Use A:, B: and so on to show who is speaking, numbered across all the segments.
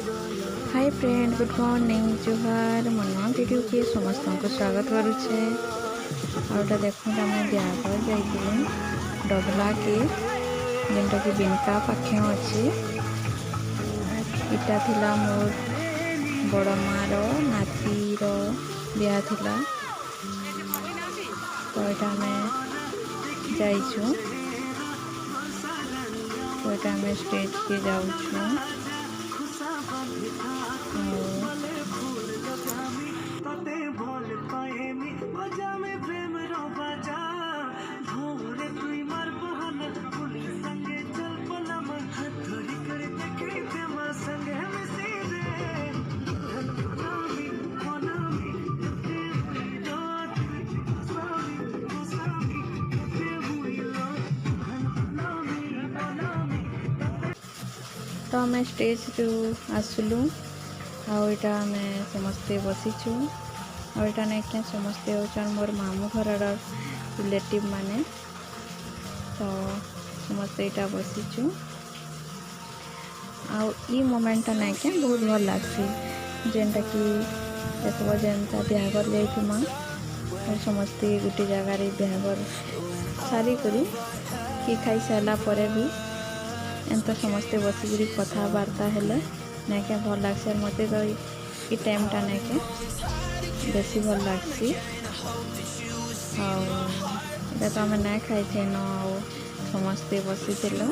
A: हाय friend, good morning, जुहार। मना video के समस्त को स्वागत करुचे। आउटा देखो आम ब्यागर जाइलु डबला के जेनटा कि बिनका पाखे अच्छे। इटा थिला मोर बड़ मार नातीर बिहा थिला, तो यहाँ आम जाइछु। तो यहाँ आम स्टेज के जाऊँ। तो आम स्टेज रू आसलु आटा आम समस्ते बसीचु। आटा नहीं क्या समस्ते होचन मोर मामू घर रिलेटिव माने, तो समस्ते यहाँ बसीचु। आई मोमेंटा नहीं क्या बहुत भल लगसी, जेनटा कि देखो जेनता ब्याहर जाइमा समस्ते गोटे जगार ब्याहर सारिक कि खाई सारा पर भी एंत समस्ते बसिक कथबार्ता हेले नहीं क्या भल लग्सी। मत तो ये टाइमटा नहीं क्या बेसी भल लग्सी। आटा तो आम नहीं खाई थे न समस्ते बसी थिलु।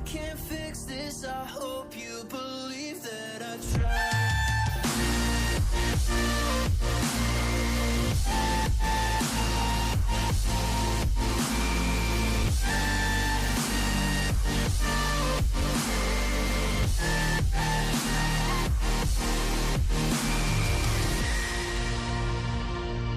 B: Can't fix this, I hope you believe.